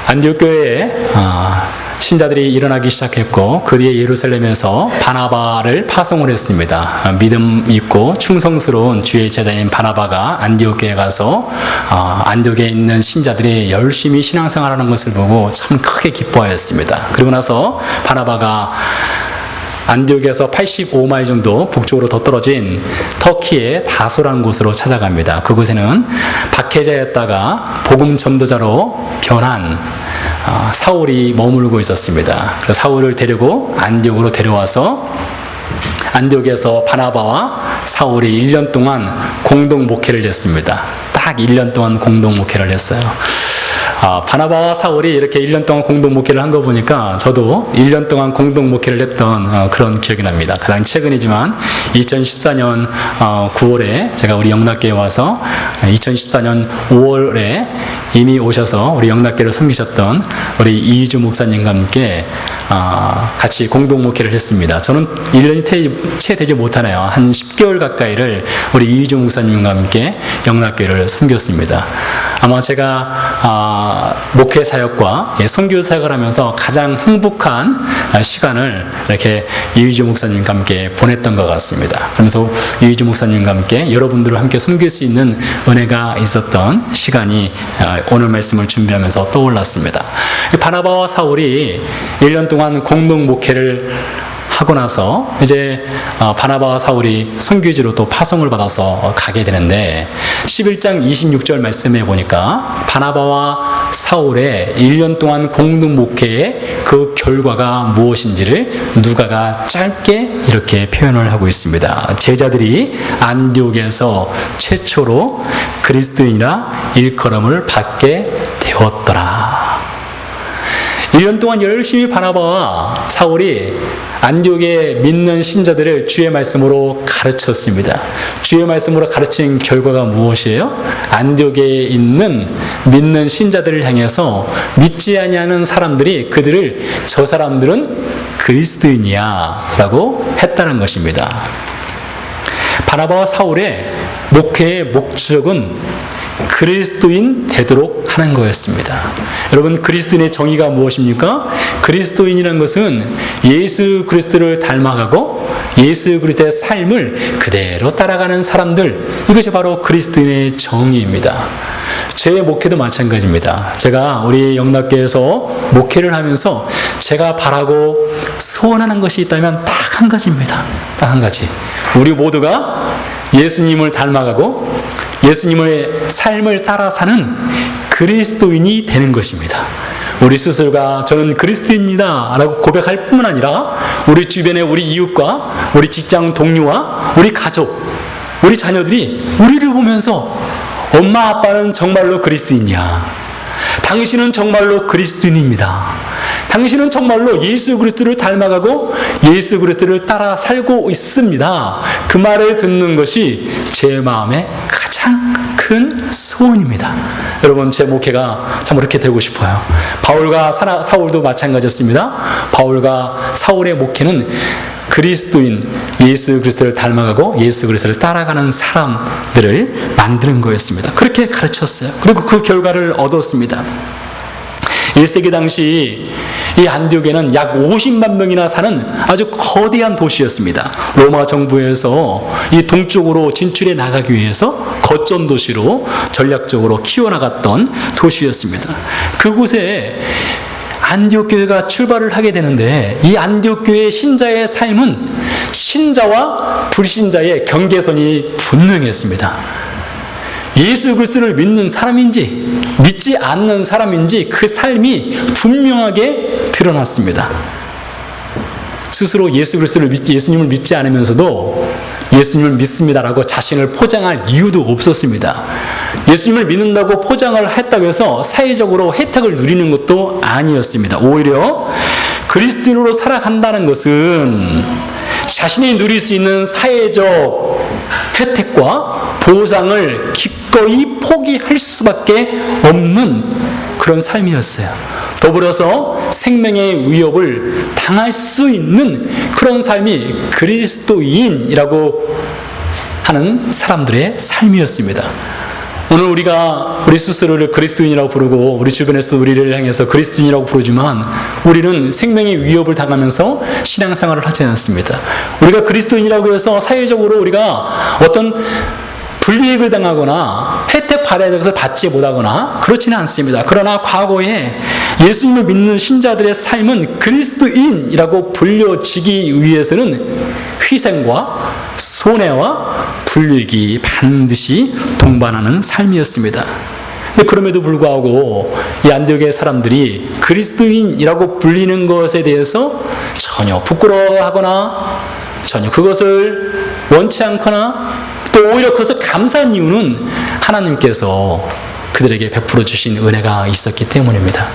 안디옥 교회에 신자들이 일어나기 시작했고, 그 뒤에 예루살렘에서 바나바를 파송을 했습니다. 믿음 있고 충성스러운 주의 제자인 바나바가 안디옥 교회에 가서 안디옥에 있는 신자들이 열심히 신앙생활하는 것을 보고 참 크게 기뻐하였습니다. 그리고 나서 바나바가 안디옥에서 85마일 정도 북쪽으로 더 떨어진 터키의 다소라는 곳으로 찾아갑니다. 그곳에는 박해자였다가 복음 전도자로 변한 사울이 머물고 있었습니다. 그래서 사울을 데리고 안디옥으로 데려와서 안디옥에서 바나바와 사울이 1년 동안 공동 목회를 했습니다. 딱 1년 동안 공동 목회를 했어요. 바나바와 사울이 이렇게 1년 동안 공동 목회를 한 거 보니까 저도 1년 동안 공동 목회를 했던 그런 기억이 납니다. 가장 최근이지만 2014년 9월에 제가 우리 영락교에 와서 2014년 5월에 이미 오셔서 우리 영락교를 섬기셨던 우리 이희주 목사님과 함께 같이 공동 목회를 했습니다. 저는 1년이 채 되지 못하네요. 한 10개월 가까이를 우리 이희주 목사님과 함께 영락교를 섬겼습니다. 아마 제가 목회 사역과 선교 사역을 하면서 가장 행복한 시간을 이렇게 이휘주 목사님과 함께 보냈던 것 같습니다. 그러면서 이휘주 목사님과 함께 여러분들을 함께 섬길 수 있는 은혜가 있었던 시간이 오늘 말씀을 준비하면서 떠올랐습니다. 바나바와 사울이 1년 동안 공동 목회를 하고 나서 이제 바나바와 사울이 선교지로 또 파송을 받아서 가게 되는데, 11장 26절 말씀에 보니까 바나바와 사울의 1년 동안 공동 목회의 그 결과가 무엇인지를 누가가 짧게 이렇게 표현을 하고 있습니다. 제자들이 안디옥에서 최초로 그리스도인이라 일컬음을 받게 되었더라. 1년 동안 열심히 바나바와 사울이 안디옥에 믿는 신자들을 주의 말씀으로 가르쳤습니다. 주의 말씀으로 가르친 결과가 무엇이에요? 안디옥에 있는 믿는 신자들을 향해서 믿지 아니하는 사람들이 그들을 저 사람들은 그리스도인이야 라고 했다는 것입니다. 바나바와 사울의 목회의 목적은 그리스도인 되도록 하는 거였습니다. 여러분, 그리스도인의 정의가 무엇입니까? 그리스도인이라는 것은 예수 그리스도를 닮아가고 예수 그리스도의 삶을 그대로 따라가는 사람들, 이것이 바로 그리스도인의 정의입니다. 제 목회도 마찬가지입니다. 제가 우리 영락교에서 목회를 하면서 제가 바라고 소원하는 것이 있다면 딱 한 가지입니다. 딱 한 가지. 우리 모두가 예수님을 닮아가고 예수님의 삶을 따라 사는 그리스도인이 되는 것입니다. 우리 스스로가 저는 그리스도인입니다 라고 고백할 뿐만 아니라 우리 주변의 우리 이웃과 우리 직장 동료와 우리 가족, 우리 자녀들이 우리를 보면서 엄마 아빠는 정말로 그리스도인이야, 당신은 정말로 그리스도인입니다, 당신은 정말로 예수 그리스도를 닮아가고 예수 그리스도를 따라 살고 있습니다, 그 말을 듣는 것이 제 마음의 가장 큰 소원입니다. 여러분, 제 목회가 참 그렇게 되고 싶어요. 바울과 사울도 마찬가지였습니다. 바울과 사울의 목회는 그리스도인, 예수 그리스도를 닮아가고 예수 그리스도를 따라가는 사람들을 만드는 거였습니다. 그렇게 가르쳤어요. 그리고 그 결과를 얻었습니다. 1세기 당시 이 안디옥에는 약 50만 명이나 사는 아주 거대한 도시였습니다. 로마 정부에서 이 동쪽으로 진출해 나가기 위해서 거점 도시로 전략적으로 키워나갔던 도시였습니다. 그곳에 안디옥 교회가 출발을 하게 되는데, 이 안디옥 교회의 신자의 삶은 신자와 불신자의 경계선이 분명했습니다. 예수 그리스도를 믿는 사람인지 믿지 않는 사람인지 그 삶이 분명하게 드러났습니다. 스스로 예수님을 믿지 않으면서도 예수님을 믿습니다라고 자신을 포장할 이유도 없었습니다. 예수님을 믿는다고 포장을 했다고 해서 사회적으로 혜택을 누리는 것도 아니었습니다. 오히려 그리스도인으로 살아간다는 것은 자신이 누릴 수 있는 사회적 혜택과 보상을 기꺼이 포기할 수밖에 없는 그런 삶이었어요. 더불어서 생명의 위협을 당할 수 있는 그런 삶이 그리스도인이라고 하는 사람들의 삶이었습니다. 오늘 우리 스스로를 그리스도인이라고 부르고 우리 주변에서 우리를 향해서 그리스도인이라고 부르지만 우리는 생명의 위협을 당하면서 신앙생활을 하지 않습니다. 우리가 그리스도인이라고 해서 사회적으로 우리가 어떤 불이익을 당하거나 혜택 받아야 될 것을 받지 못하거나 그렇지는 않습니다. 그러나 과거에 예수님을 믿는 신자들의 삶은 그리스도인이라고 불려지기 위해서는 희생과 손해와 불이익이 반드시 동반하는 삶이었습니다. 근데 그럼에도 불구하고 이 안디옥의 사람들이 그리스도인이라고 불리는 것에 대해서 전혀 부끄러워하거나 전혀 그것을 원치 않거나 또 오히려 그것을 감사한 이유는 하나님께서 그들에게 베풀어 주신 은혜가 있었기 때문입니다.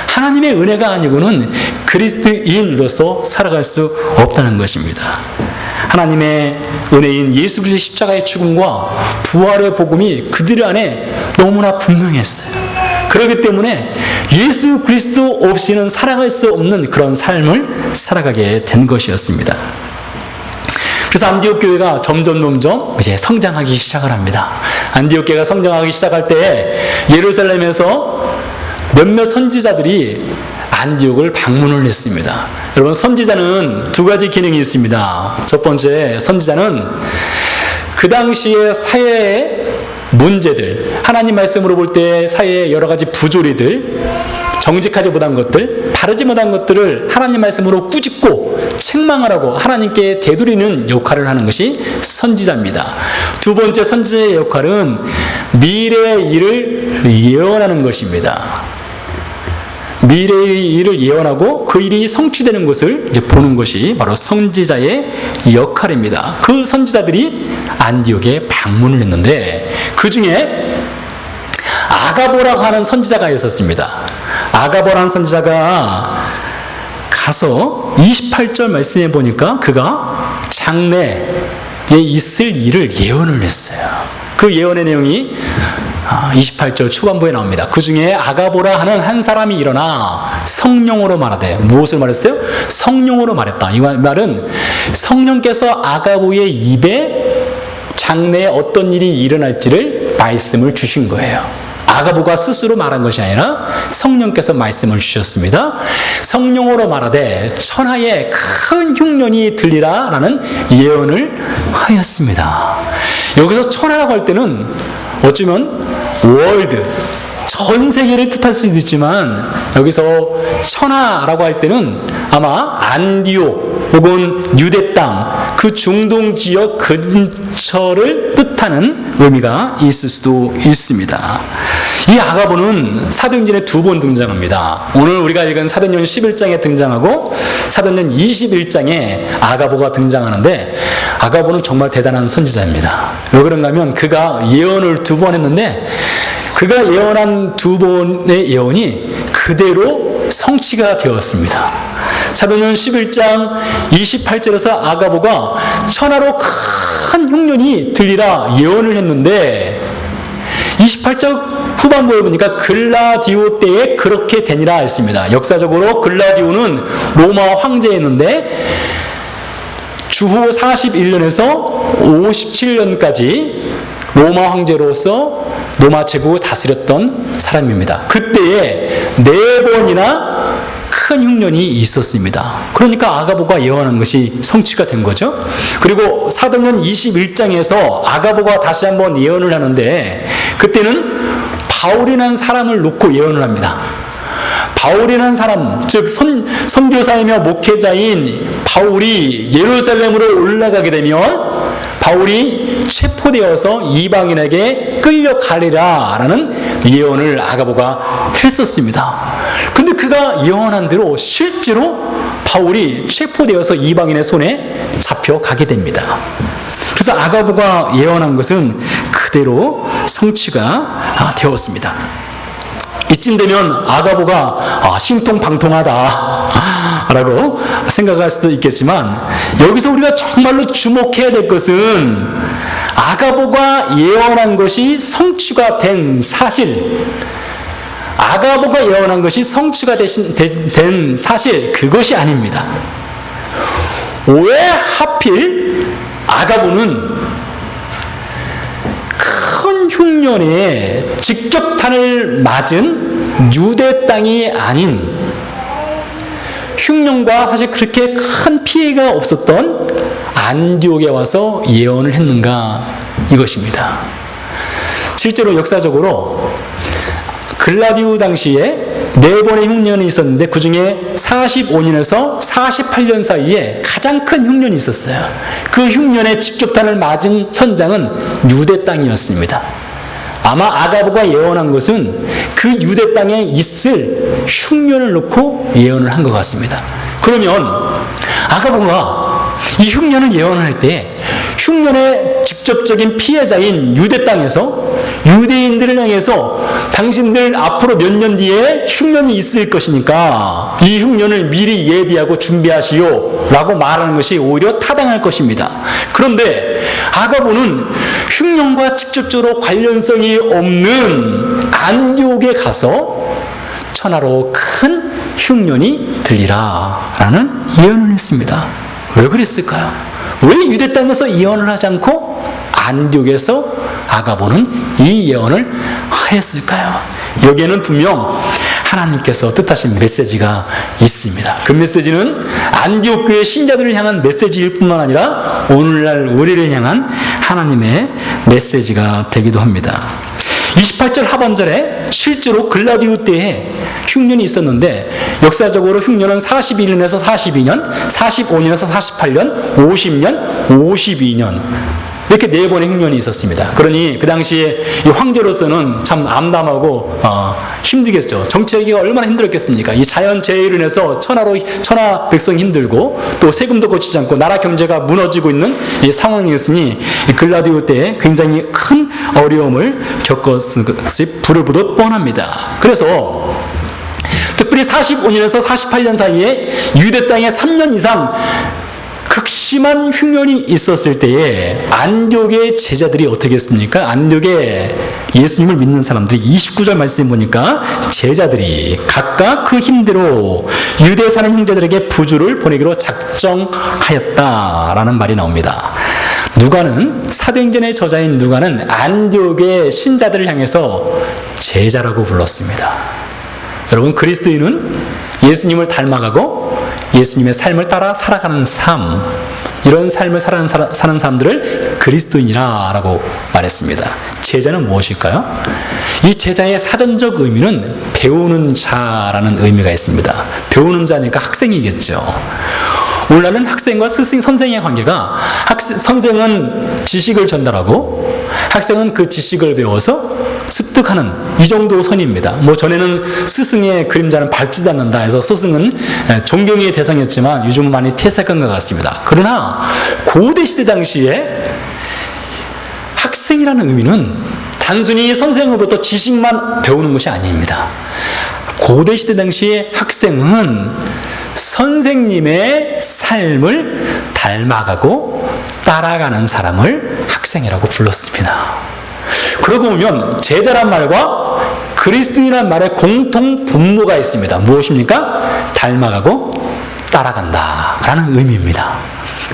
하나님의 은혜가 아니고는 그리스도인으로서 살아갈 수 없다는 것입니다. 하나님의 은혜인 예수 그리스도의 십자가의 죽음과 부활의 복음이 그들 안에 너무나 분명했어요. 그렇기 때문에 예수 그리스도 없이는 살아갈 수 없는 그런 삶을 살아가게 된 것이었습니다. 그래서 안디옥 교회가 점점 이제 성장하기 시작을 합니다. 안디옥 교회가 성장하기 시작할 때 예루살렘에서 몇몇 선지자들이 안디옥을 방문을 했습니다. 여러분, 선지자는 두 가지 기능이 있습니다. 첫 번째, 선지자는 그 당시의 사회의 문제들, 하나님 말씀으로 볼 때 사회의 여러 가지 부조리들, 정직하지 못한 것들, 바르지 못한 것들을 하나님 말씀으로 꾸짖고 책망하라고 하나님께 되돌리는 역할을 하는 것이 선지자입니다. 두 번째, 선지자의 역할은 미래의 일을 예언하는 것입니다. 미래의 일을 예언하고 그 일이 성취되는 것을 이제 보는 것이 바로 선지자의 역할입니다. 그 선지자들이 안디옥에 방문을 했는데 그 중에 아가보라고 하는 선지자가 있었습니다. 아가보라는 선지자가 가서 28절 말씀해 보니까 그가 장래에 있을 일을 예언을 했어요. 그 예언의 내용이 28절 초반부에 나옵니다. 그 중에 아가보라 하는 한 사람이 일어나 성령으로 말하되, 무엇을 말했어요? 성령으로 말했다. 이 말은 성령께서 아가보의 입에 장래에 어떤 일이 일어날지를 말씀을 주신 거예요. 아가보가 스스로 말한 것이 아니라 성령께서 말씀을 주셨습니다. 성령으로 말하되 천하에 큰 흉년이 들리라 라는 예언을 하였습니다. 여기서 천하라고 할 때는 어쩌면 월드, 전 세계를 뜻할 수도 있지만 여기서 천하라고 할 때는 아마 안디옥 혹은 유대 땅, 그 중동 지역 근처를 뜻하는 의미가 있을 수도 있습니다. 이 아가보는 사도행전에 두 번 등장합니다. 오늘 우리가 읽은 사도행전 11장에 등장하고 사도행전 21장에 아가보가 등장하는데 아가보는 정말 대단한 선지자입니다. 왜 그런가 하면 그가 예언을 두 번 했는데 그가 예언한 두 번의 예언이 그대로 성취가 되었습니다. 사도행전 11장 28절에서 아가보가 천하로 큰 흉년이 들리라 예언을 했는데 28절 후반부에 보니까 글라디오 때에 그렇게 되니라 했습니다. 역사적으로 글라디오는 로마 황제였는데 주후 41년에서 57년까지 로마 황제로서 로마 제국을 다스렸던 사람입니다. 그때에 4번이나 큰 흉년이 있었습니다. 그러니까 아가보가 예언한 것이 성취가 된 거죠. 그리고 사도행전 21장에서 아가보가 다시 한번 예언을 하는데 그때는 바울이라는 사람을 놓고 예언을 합니다. 바울이라는 사람, 즉 선교사이며 목회자인 바울이 예루살렘으로 올라가게 되면 바울이 체포되어서 이방인에게 끌려가리라 라는 예언을 아가보가 했었습니다. 근데 그가 예언한 대로 실제로 바울이 체포되어서 이방인의 손에 잡혀가게 됩니다. 그래서 아가보가 예언한 것은 그대로 성취가 되었습니다. 이쯤 되면 아가보가 신통방통하다 라고 생각할 수도 있겠지만 여기서 우리가 정말로 주목해야 될 것은 아가보가 예언한 것이 성취가 된 사실, 아가보가 예언한 것이 성취가 된 사실, 그것이 아닙니다. 왜 하필 아가보는 큰 흉년에 직격탄을 맞은 유대 땅이 아닌 흉년과 사실 그렇게 큰 피해가 없었던 안디옥에 와서 예언을 했는가, 이것입니다. 실제로 역사적으로 글라디오 당시에 4번의 흉년이 있었는데 그 중에 45년에서 48년 사이에 가장 큰 흉년이 있었어요. 그 흉년에 직격탄을 맞은 현장은 유대 땅이었습니다. 아마 아가보가 예언한 것은 그 유대 땅에 있을 흉년을 놓고 예언을 한 것 같습니다. 그러면 아가보가 이 흉년을 예언할 때 흉년의 직접적인 피해자인 유대 땅에서 유대인들을 향해서 당신들 앞으로 몇 년 뒤에 흉년이 있을 것이니까 이 흉년을 미리 예비하고 준비하시오 라고 말하는 것이 오히려 타당할 것입니다. 그런데 아가보는 흉년과 직접적으로 관련성이 없는 안디옥에 가서 천하로 큰 흉년이 들리라 라는 예언을 했습니다. 왜 그랬을까요? 왜 유대 땅에서 예언을 하지 않고 안디옥에서 아가보는 이 예언을 하였을까요? 여기에는 분명 하나님께서 뜻하신 메시지가 있습니다. 그 메시지는 안디옥 교회 신자들을 향한 메시지일 뿐만 아니라 오늘날 우리를 향한 하나님의 메시지가 되기도 합니다. 28절 하반절에 실제로 글라디오 때에 흉년이 있었는데 역사적으로 흉년은 41년에서 42년, 45년에서 48년, 50년, 52년 이렇게 4번의 흉년이 있었습니다. 그러니 그 당시에 이 황제로서는 참 암담하고 힘들겠죠. 정치하기가 얼마나 힘들었겠습니까? 이 자연재해로 인해서 천하 백성이 힘들고 또 세금도 고치지 않고 나라 경제가 무너지고 있는 이 상황이었으니 이 글라디오 때에 굉장히 큰 어려움을 겪었을 것이 불을보듯 뻔합니다. 그래서 특별히 45년에서 48년 사이에 유대 땅에 3년 이상 극심한 흉년이 있었을 때에 안디옥의 제자들이 어떻게 했습니까? 안디옥에 예수님을 믿는 사람들이 29절 말씀 보니까 제자들이 각각 그 힘대로 유대에 사는 형제들에게 부주를 보내기로 작정하였다라는 말이 나옵니다. 누가는 사도행전의 저자인 누가는 안디옥의 신자들을 향해서 제자라고 불렀습니다. 여러분, 그리스도인은 예수님을 닮아가고 예수님의 삶을 따라 살아가는 삶, 이런 삶을 사는 사람들을 그리스도인이라고 말했습니다. 제자는 무엇일까요? 이 제자의 사전적 의미는 배우는 자라는 의미가 있습니다. 배우는 자니까 학생이겠죠. 오늘날은 학생과 선생의 관계가 선생은 지식을 전달하고 학생은 그 지식을 배워서 습득하는 이 정도 선입니다. 전에는 스승의 그림자는 밟지도 않는다 해서 스승은 존경의 대상이었지만 요즘은 많이 퇴색한 것 같습니다. 그러나 고대 시대 당시에 학생이라는 의미는 단순히 선생으로부터 지식만 배우는 것이 아닙니다. 고대 시대 당시에 학생은 선생님의 삶을 닮아가고 따라가는 사람을 학생이라고 불렀습니다. 그러고 보면 제자란 말과 그리스도인이란 말에 공통 분모가 있습니다. 무엇입니까? 닮아가고 따라간다라는 의미입니다.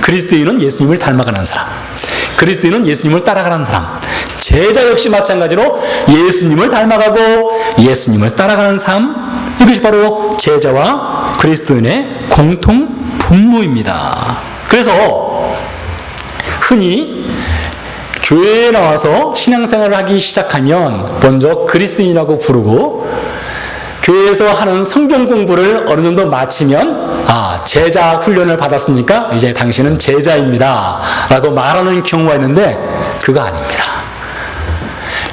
그리스도인은 예수님을 닮아가는 사람, 그리스도인은 예수님을 따라가는 사람, 제자 역시 마찬가지로 예수님을 닮아가고 예수님을 따라가는 삶, 이것이 바로 제자와 그리스도인의 공통 분모입니다. 그래서 흔히 교회에 나와서 신앙생활을 하기 시작하면 먼저 그리스도인이라고 부르고 교회에서 하는 성경 공부를 어느 정도 마치면 제자 훈련을 받았으니까 이제 당신은 제자입니다 라고 말하는 경우가 있는데 그거 아닙니다.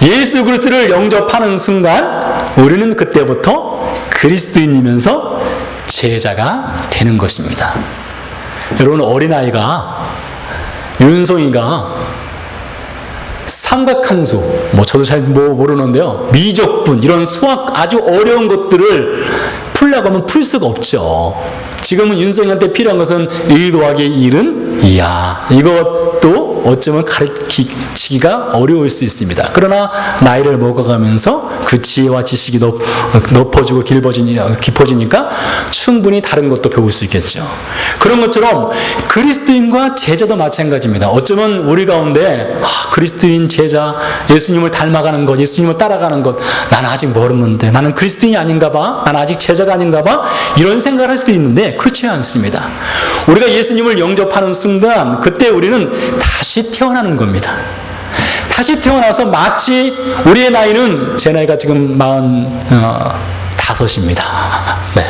예수 그리스도를 영접하는 순간 우리는 그때부터 그리스도인이면서 제자가 되는 것입니다. 여러분, 어린아이가 윤송이가 삼각함수, 저도 잘 모르는데요. 미적분, 이런 수학 아주 어려운 것들을 풀려고 하면 풀 수가 없죠. 지금은 윤성이한테 필요한 것은 1 더하기 1은 2야. 이것도 어쩌면 가르치기가 어려울 수 있습니다. 그러나 나이를 먹어가면서 그 지혜와 지식이 높아지고 깊어지니까 충분히 다른 것도 배울 수 있겠죠. 그런 것처럼 그리스도인과 제자도 마찬가지입니다. 어쩌면 우리 가운데 그리스도인 제자, 예수님을 닮아가는 것, 예수님을 따라가는 것, 나는 아직 멀었는데, 나는 그리스도인이 아닌가 봐, 나는 아직 제자가 아닌가 봐, 이런 생각을 할 수도 있는데 그렇지 않습니다. 우리가 예수님을 영접하는 순간 그때 우리는 다시 태어나는 겁니다. 다시 태어나서 마치 우리의 나이는, 제 나이가 지금 45입니다. 네.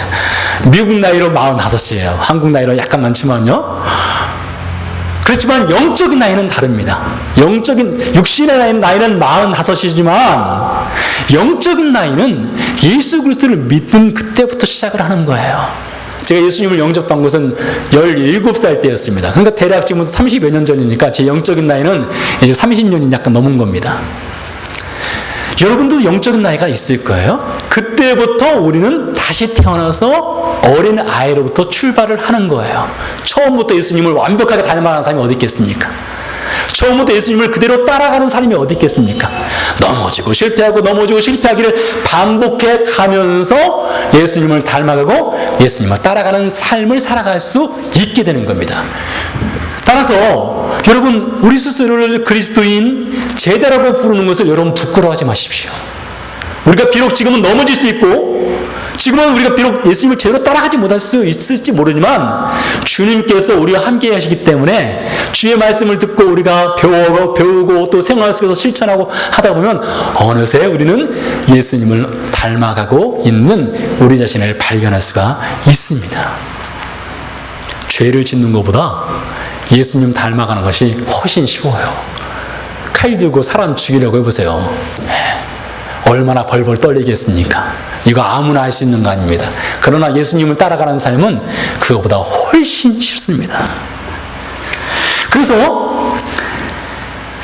미국 나이로 45이에요. 한국 나이로 약간 많지만요. 그렇지만 영적인 나이는 다릅니다. 육신의 나이는 45이지만 영적인 나이는 예수 그리스도를 믿는 그때부터 시작을 하는 거예요. 제가 예수님을 영접한 것은 17살 때였습니다. 그러니까 대략 지금 30여 년 전이니까 제 영적인 나이는 이제 30년이 약간 넘은 겁니다. 여러분도 영적인 나이가 있을 거예요. 그때부터 우리는 다시 태어나서 어린 아이로부터 출발을 하는 거예요. 처음부터 예수님을 완벽하게 닮아가는 사람이 어디 있겠습니까? 처음부터 예수님을 그대로 따라가는 사람이 어디 있겠습니까? 넘어지고 실패하기를 반복해 가면서 예수님을 닮아가고 예수님을 따라가는 삶을 살아갈 수 있게 되는 겁니다. 따라서 여러분, 우리 스스로를 그리스도인 제자라고 부르는 것을 여러분 부끄러워하지 마십시오. 우리가 비록 지금은 넘어질 수 있고, 지금은 우리가 비록 예수님을 제대로 따라가지 못할 수 있을지 모르지만 주님께서 우리와 함께 하시기 때문에 주의 말씀을 듣고 우리가 배우고 또 생활 속에서 실천하고 하다 보면 어느새 우리는 예수님을 닮아가고 있는 우리 자신을 발견할 수가 있습니다. 죄를 짓는 것보다 예수님 닮아가는 것이 훨씬 쉬워요. 칼 들고 사람 죽이려고 해보세요. 얼마나 벌벌 떨리겠습니까? 이거 아무나 할 수 있는 거 아닙니다. 그러나 예수님을 따라가는 삶은 그것보다 훨씬 쉽습니다. 그래서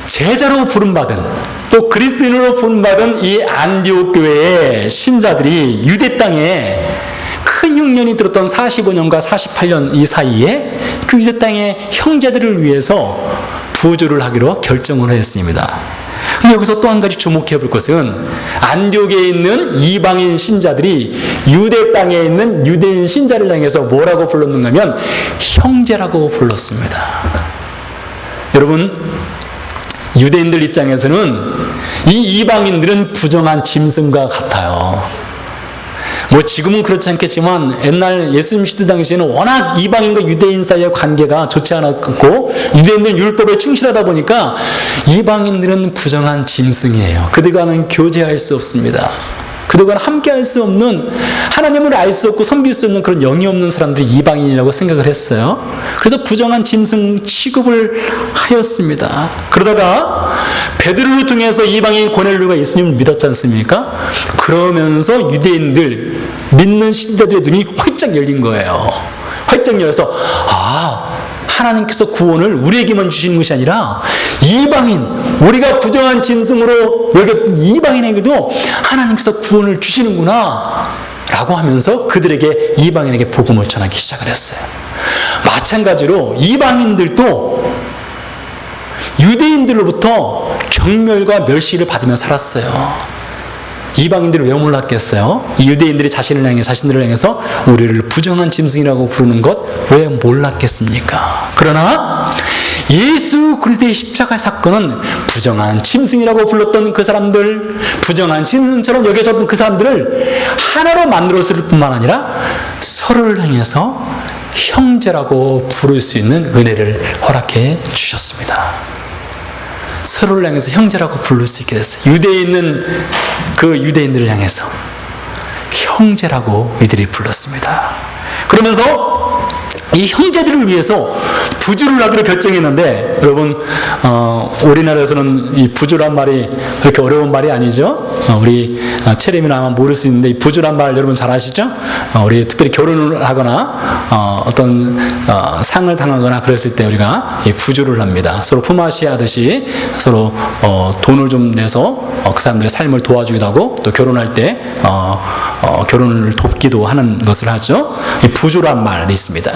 제자로 부름받은, 또 그리스도인으로 부름받은 이 안디옥 교회의 신자들이 유대 땅에 큰 흉년이 들었던 45년과 48년 이 사이에 그 유대 땅의 형제들을 위해서 부조를 하기로 결정을 했습니다. 근데 여기서 또 한 가지 주목해 볼 것은 안디옥에 있는 이방인 신자들이 유대 땅에 있는 유대인 신자를 향해서 뭐라고 불렀는가 하면 형제라고 불렀습니다. 여러분, 유대인들 입장에서는 이 이방인들은 부정한 짐승과 같아요. 뭐 지금은 그렇지 않겠지만 옛날 예수님 시대 당시에는 워낙 이방인과 유대인 사이의 관계가 좋지 않았고 유대인들은 율법에 충실하다 보니까 이방인들은 부정한 짐승이에요. 그들과는 교제할 수 없습니다. 그들과는 함께할 수 없는, 하나님을 알 수 없고 섬길 수 없는 그런 영이 없는 사람들이 이방인이라고 생각을 했어요. 그래서 부정한 짐승 취급을 하였습니다. 그러다가 베드로를 통해서 이방인 고넬료가 예수님을 믿었지 않습니까? 그러면서 유대인들, 믿는 신자들의 눈이 활짝 열린 거예요. 활짝 열려서 하나님께서 구원을 우리에게만 주시는 것이 아니라 이방인, 우리가 부정한 짐승으로 여겼던 이방인에게도 하나님께서 구원을 주시는구나 라고 하면서 그들에게, 이방인에게 복음을 전하기 시작을 했어요. 마찬가지로 이방인들도 유대인들로부터 경멸과 멸시를 받으며 살았어요. 이방인들이 왜 몰랐겠어요? 유대인들이 자신들을 향해서 우리를 부정한 짐승이라고 부르는 것 왜 몰랐겠습니까? 그러나 예수 그리스도의 십자가 사건은 부정한 짐승이라고 불렀던 그 사람들, 부정한 짐승처럼 여겨졌던 그 사람들을 하나로 만들었을 뿐만 아니라 서로를 향해서 형제라고 부를 수 있는 은혜를 허락해 주셨습니다. 서로를 향해서 형제라고 부를 수 있게 됐어요. 유대에 있는 그 유대인들을 향해서 형제라고 이들이 불렀습니다. 그러면서 이 형제들을 위해서 부주를 하기로 결정했는데, 여러분, 우리나라에서는 이 부주란 말이 그렇게 어려운 말이 아니죠. 우리 체림이나 아마 모를 수 있는데, 이 부주란 말 여러분 잘 아시죠? 우리 특별히 결혼을 하거나 어떤 상을 당하거나 그랬을 때 우리가 이 부주를 합니다. 서로 품앗이 하듯이 서로 돈을 좀 내서 그 사람들의 삶을 도와주기도 하고, 또 결혼할 때 결혼을 돕기도 하는 것을 하죠. 이 부주란 말이 있습니다.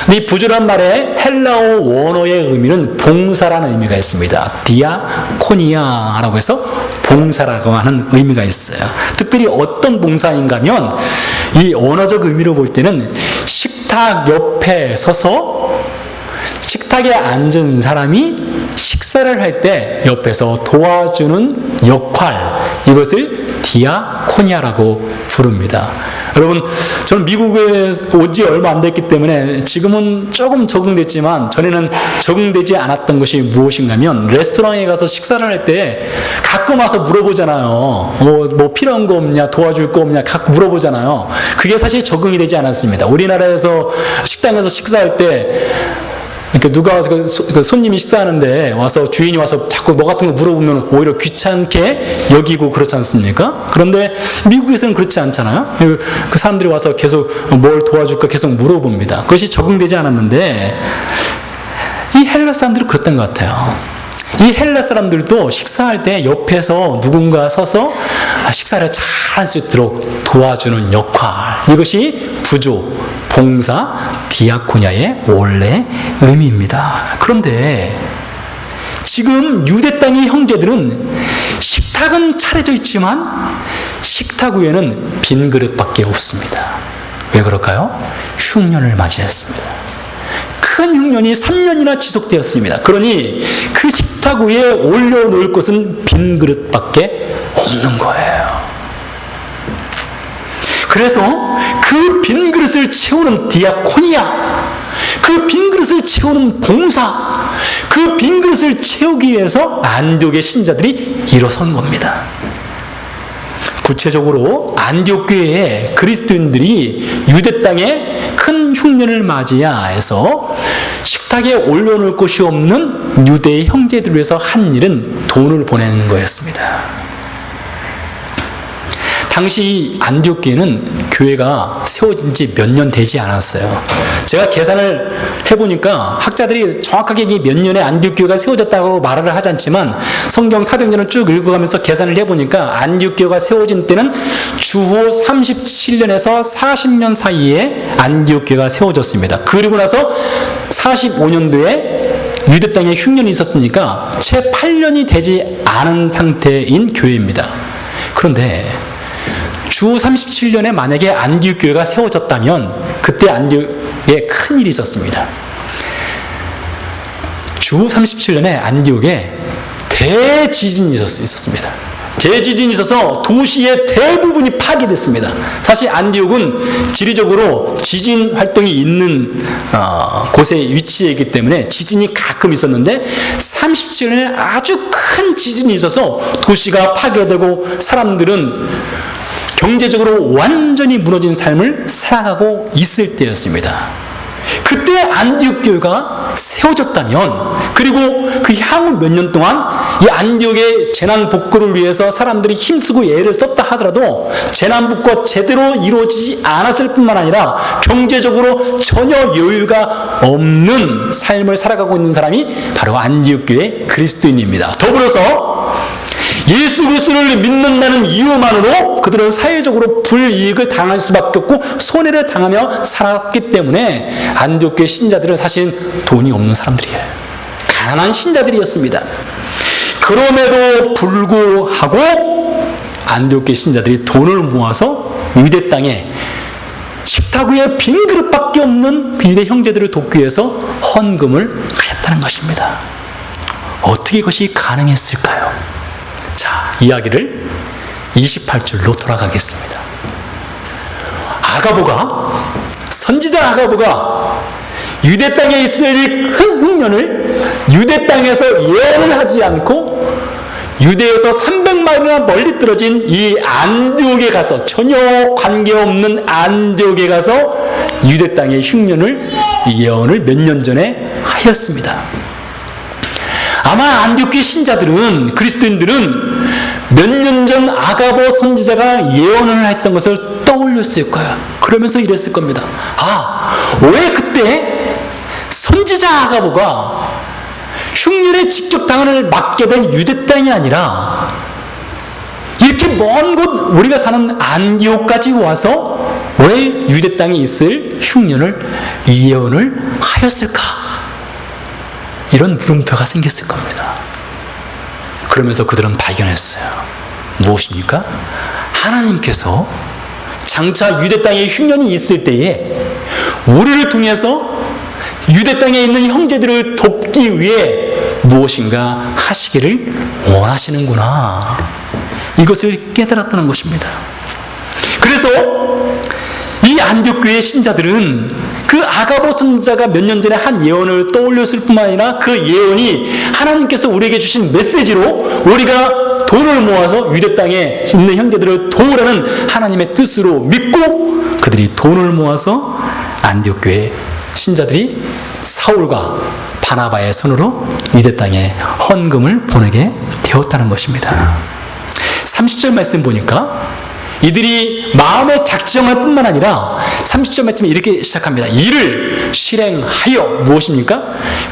근데 이 부조란 말에 헬라어 원어의 의미는 봉사라는 의미가 있습니다. 디아코니아라고 해서 봉사라고 하는 의미가 있어요. 특별히 어떤 봉사인가 하면 이 언어적 의미로 볼 때는 식탁 옆에 서서 식탁에 앉은 사람이 식사를 할 때 옆에서 도와주는 역할, 이것을 디아코니아라고 부릅니다. 여러분, 저는 미국에 온 지 얼마 안 됐기 때문에 지금은 조금 적응됐지만 전에는 적응되지 않았던 것이 무엇인가 하면 레스토랑에 가서 식사를 할 때 가끔 와서 물어보잖아요. 뭐 필요한 거 없냐, 도와줄 거 없냐, 각 물어보잖아요. 그게 사실 적응이 되지 않았습니다. 우리나라에서 식당에서 식사할 때 그러니까 누가 와서 그 손님이 식사하는데 와서 주인이 와서 자꾸 뭐 같은 거 물어보면 오히려 귀찮게 여기고 그렇지 않습니까? 그런데 미국에서는 그렇지 않잖아요. 그 사람들이 와서 계속 뭘 도와줄까 계속 물어봅니다. 그것이 적응되지 않았는데 이 헬라 사람들은 그랬던 것 같아요. 이 헬라 사람들도 식사할 때 옆에서 누군가 서서 식사를 잘 할 수 있도록 도와주는 역할, 이것이 부조, 봉사, 디아코니아의 원래 의미입니다. 그런데 지금 유대 땅의 형제들은 식탁은 차려져 있지만 식탁 위에는 빈 그릇밖에 없습니다. 왜 그럴까요? 흉년을 맞이했습니다. 큰 흉년이 3년이나 지속되었습니다. 그러니 그 식탁 위에 올려놓을 것은 빈 그릇밖에 없는 거예요. 그래서 그 빈 그릇을 채우는 디아코니아, 그 빈 그릇을 채우는 봉사, 그 빈 그릇을 채우기 위해서 안디옥의 신자들이 일어선 겁니다. 구체적으로 안디옥 교회의 그리스도인들이 유대 땅에 큰 흉년을 맞이해서 식탁에 올려놓을 곳이 없는 유대의 형제들을 위해서 한 일은 돈을 보내는 거였습니다. 당시 안디옥 교회는 교회가 세워진 지 몇 년 되지 않았어요. 제가 계산을 해보니까 학자들이 정확하게 이게 몇 년에 안디옥 교회가 세워졌다고 말을 하지 않지만 성경 사도행전을 쭉 읽어가면서 계산을 해보니까 안디옥 교회가 세워진 때는 주후 37년에서 40년 사이에 안디옥 교회가 세워졌습니다. 그리고 나서 45년도에 유대 땅에 흉년이 있었으니까 채 8년이 되지 않은 상태인 교회입니다. 그런데 주 37년에 만약에 안디옥 교회가 세워졌다면 그때 안디옥에 큰 일이 있었습니다. 주 37년에 안디옥에 대지진이 있었습니다. 대지진이 있어서 도시의 대부분이 파괴됐습니다. 사실 안디옥은 지리적으로 지진 활동이 있는 곳에 위치해 있기 때문에 지진이 가끔 있었는데 37년에 아주 큰 지진이 있어서 도시가 파괴되고 사람들은 경제적으로 완전히 무너진 삶을 살아가고 있을 때였습니다. 그때 안디옥 교회가 세워졌다면, 그리고 그 향후 몇 년 동안 이 안디옥의 재난 복구를 위해서 사람들이 힘쓰고 애를 썼다 하더라도 재난 복구가 제대로 이루어지지 않았을 뿐만 아니라 경제적으로 전혀 여유가 없는 삶을 살아가고 있는 사람이 바로 안디옥 교회 그리스도인입니다. 더불어서 예수 그리스도를 믿는다는 이유만으로 그들은 사회적으로 불이익을 당할 수밖에 없고 손해를 당하며 살았기 때문에 안디옥 교회 신자들은 사실 돈이 없는 사람들이에요. 가난한 신자들이었습니다. 그럼에도 불구하고 안디옥 교회 신자들이 돈을 모아서 유대 땅에 식탁 위에 빈 그릇밖에 없는 그 유대 형제들을 돕기 위해서 헌금을 하였다는 것입니다. 어떻게 이것이 가능했을까요? 자, 이야기를 28절로 돌아가겠습니다. 선지자 아가보가 유대 땅에 있을 이 큰 흉년을 유대 땅에서 예언을 하지 않고 유대에서 300마일이나 멀리 떨어진 이 안디옥에 가서, 전혀 관계없는 안디옥에 가서 유대 땅의 흉년을 예언을 몇 년 전에 하였습니다. 아마 안디옥 교회 신자들은, 그리스도인들은 몇 년 전 아가보 선지자가 예언을 했던 것을 떠올렸을 거예요. 그러면서 이랬을 겁니다. 왜 그때 선지자 아가보가 흉년의 직격당을 맞게 될 유대 땅이 아니라 이렇게 먼 곳 우리가 사는 안디옥까지 와서 왜 유대 땅에 있을 흉년을 예언을 하였을까? 이런 물음표가 생겼을 겁니다. 그러면서 그들은 발견했어요. 무엇입니까? 하나님께서 장차 유대 땅에 흉년이 있을 때에 우리를 통해서 유대 땅에 있는 형제들을 돕기 위해 무엇인가 하시기를 원하시는구나. 이것을 깨달았다는 것입니다. 그래서 이 안디옥 교회의 신자들은 그 아가보 선지자가 몇 년 전에 한 예언을 떠올렸을 뿐만 아니라 그 예언이 하나님께서 우리에게 주신 메시지로 우리가 돈을 모아서 유대 땅에 있는 형제들을 도우라는 하나님의 뜻으로 믿고 그들이 돈을 모아서 안디옥 교회 신자들이 사울과 바나바의 손으로 유대 땅에 헌금을 보내게 되었다는 것입니다. 30절 말씀 보니까 이들이 마음에 작정할 뿐만 아니라 30절 말씀에 이렇게 시작합니다. 이를 실행하여 무엇입니까?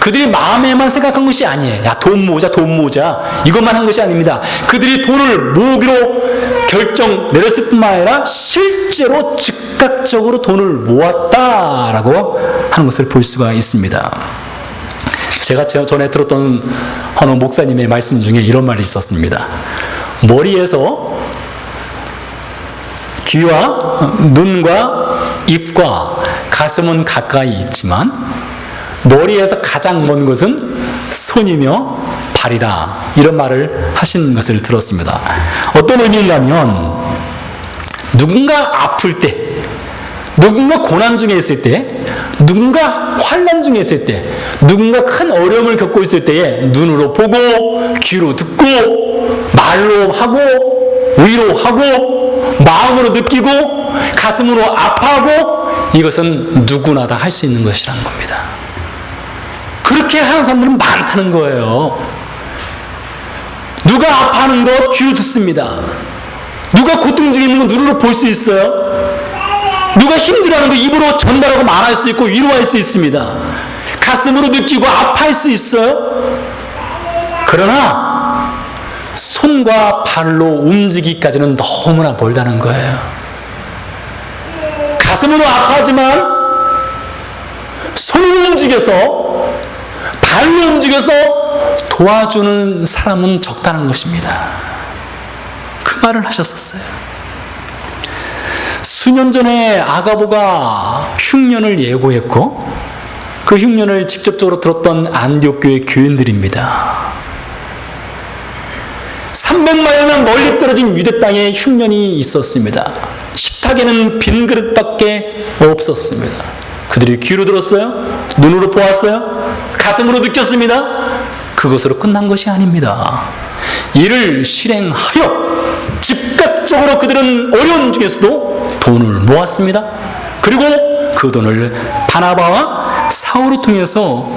그들이 마음에만 생각한 것이 아니에요. 야, 돈 모으자, 돈 모으자. 이것만 한 것이 아닙니다. 그들이 돈을 모으기로 결정 내렸을 뿐만 아니라 실제로 즉각적으로 돈을 모았다라고 하는 것을 볼 수가 있습니다. 제가 전에 들었던 어느 목사님의 말씀 중에 이런 말이 있었습니다. 머리에서 귀와 눈과 입과 가슴은 가까이 있지만 머리에서 가장 먼 것은 손이며 발이다. 이런 말을 하신 것을 들었습니다. 어떤 의미인가 하면 누군가 아플 때, 누군가 고난 중에 있을 때, 누군가 환난 중에 있을 때, 누군가 큰 어려움을 겪고 있을 때에 눈으로 보고 귀로 듣고 말로 하고 위로하고 마음으로 느끼고 가슴으로 아파하고 이것은 누구나 다 할 수 있는 것이라는 겁니다. 그렇게 하는 사람들은 많다는 거예요. 누가 아파하는 것 귀로 듣습니다. 누가 고통 중에 있는 거 눈으로 볼 수 있어요. 누가 힘들어하는 거 입으로 전달하고 말할 수 있고 위로할 수 있습니다. 가슴으로 느끼고 아파할 수 있어요. 그러나 손과 발로 움직이기까지는 너무나 멀다는 거예요. 가슴으로 아파하지만 손으로 움직여서 발로 움직여서 도와주는 사람은 적다는 것입니다. 그 말을 하셨었어요. 수년 전에 아가보가 흉년을 예고했고 그 흉년을 직접적으로 들었던 안디옥 교회 교인들입니다. 300마일이나 멀리 떨어진 유대 땅에 흉년이 있었습니다. 식탁에는 빈 그릇밖에 없었습니다. 그들이 귀로 들었어요? 눈으로 보았어요? 가슴으로 느꼈습니다? 그것으로 끝난 것이 아닙니다. 이를 실행하여 즉각적으로 그들은 어려운 중에서도 돈을 모았습니다. 그리고 그 돈을 바나바와 사울을 통해서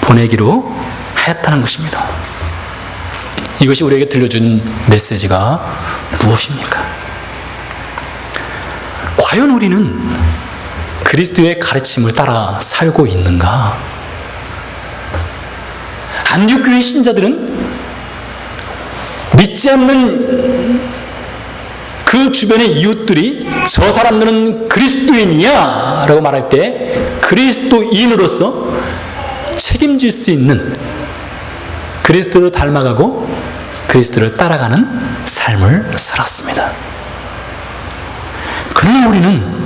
보내기로 하였다는 것입니다. 이것이 우리에게 들려준 메시지가 무엇입니까? 과연 우리는 그리스도의 가르침을 따라 살고 있는가? 안디옥 교회 신자들은 믿지 않는 그 주변의 이웃들이 저 사람들은 그리스도인이야 라고 말할 때 그리스도인으로서 책임질 수 있는 그리스도를 닮아가고 그리스도를 따라가는 삶을 살았습니다. 그러나 우리는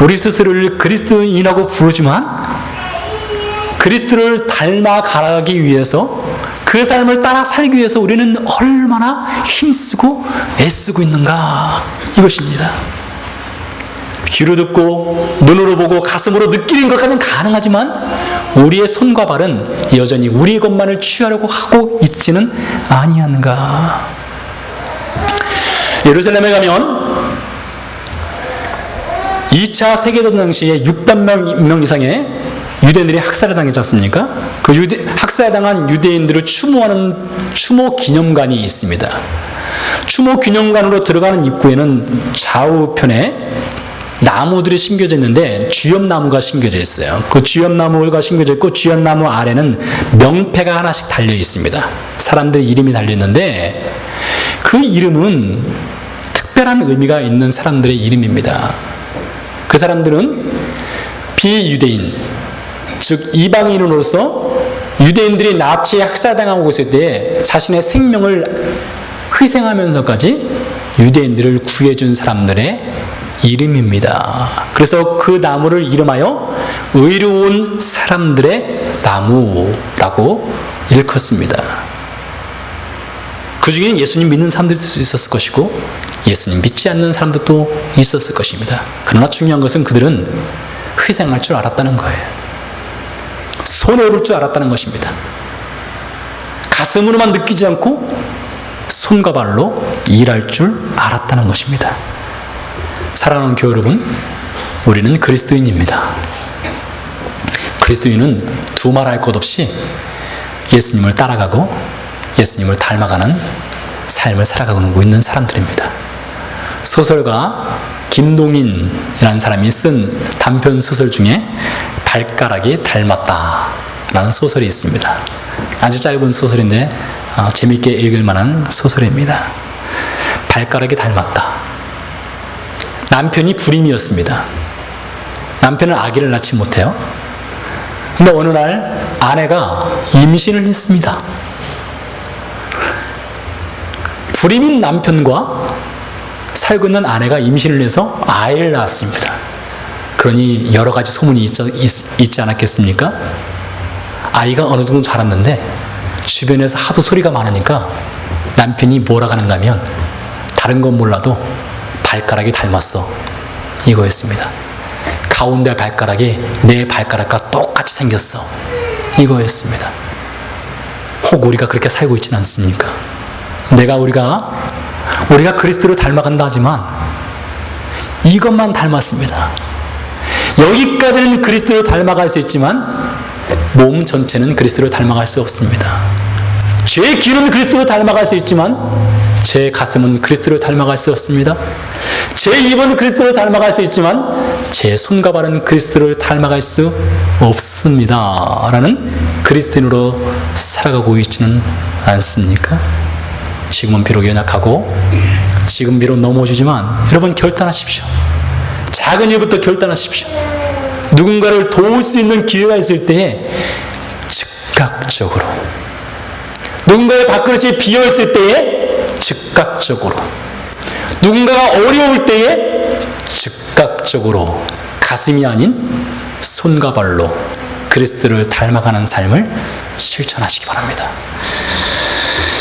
우리 스스로를 그리스도인이라고 부르지만 그리스도를 닮아가기 위해서 그 삶을 따라 살기 위해서 우리는 얼마나 힘쓰고 애쓰고 있는가 이것입니다. 귀로 듣고 눈으로 보고 가슴으로 느끼는 것까지는 가능하지만 우리의 손과 발은 여전히 우리의 것만을 취하려고 하고 있지는 아니한가. 예루살렘에 가면 2차 세계대전 당시에 600만 명 이상의 유대인들이 학살을 당했지 않습니까? 그 학살당한 유대인들을 추모하는 추모 기념관이 있습니다. 추모 기념관으로 들어가는 입구에는 좌우편에 나무들이 심겨져 있는데 쥐염나무가 심겨져 있어요. 그 쥐염나무가 심겨져 있고 쥐염나무 아래는 명패가 하나씩 달려 있습니다. 사람들 이름이 달려 있는데 그 이름은 특별한 의미가 있는 사람들의 이름입니다. 그 사람들은 비유대인, 즉 이방인으로서 유대인들이 나치에 학살당하고 있을 때 자신의 생명을 희생하면서까지 유대인들을 구해준 사람들의 이름입니다. 그래서 그 나무를 이름하여 의로운 사람들의 나무라고 일컫습니다. 그 중에는 예수님 믿는 사람들도 있었을 것이고 예수님 믿지 않는 사람들도 있었을 것입니다. 그러나 중요한 것은 그들은 희생할 줄 알았다는 거예요. 손해볼 줄 알았다는 것입니다. 가슴으로만 느끼지 않고 손과 발로 일할 줄 알았다는 것입니다. 사랑하는 교회 여러분, 우리는 그리스도인입니다. 그리스도인은 두말할 것 없이 예수님을 따라가고 예수님을 닮아가는 삶을 살아가고 있는 사람들입니다. 소설가 김동인이라는 사람이 쓴 단편 소설 중에 발가락이 닮았다라는 소설이 있습니다. 아주 짧은 소설인데 재미있게 읽을 만한 소설입니다. 발가락이 닮았다. 남편이 불임이었습니다. 남편은 아기를 낳지 못해요. 근데 어느 날 아내가 임신을 했습니다. 불임인 남편과 살고 있는 아내가 임신을 해서 아이를 낳았습니다. 그러니 여러 가지 소문이 있지 않았겠습니까? 아이가 어느 정도 자랐는데 주변에서 하도 소리가 많으니까 남편이 뭐라고 하는가 하면 다른 건 몰라도 발가락이 닮았어, 이거였습니다. 가운데 발가락이 내 발가락과 똑같이 생겼어, 이거였습니다. 혹 우리가 그렇게 살고 있지는 않습니까? 우리가 그리스도를 닮아간다 하지만 이것만 닮았습니다. 여기까지는 그리스도를 닮아갈 수 있지만 몸 전체는 그리스도를 닮아갈 수 없습니다. 제 귀는 그리스도를 닮아갈 수 있지만 제 가슴은 그리스도를 닮아갈 수 없습니다. 제 입은 그리스도를 닮아갈 수 있지만 제 손과 발은 그리스도를 닮아갈 수 없습니다. 라는 그리스도인으로 살아가고 있지는 않습니까? 지금은 비록 연약하고 지금 비록 넘어지지만 여러분 결단하십시오. 작은 일부터 결단하십시오. 누군가를 도울 수 있는 기회가 있을 때에 즉각적으로, 누군가의 밥그릇이 비어있을 때에 즉각적으로, 누군가가 어려울 때에 즉각적으로 가슴이 아닌 손과 발로 그리스도를 닮아가는 삶을 실천하시기 바랍니다.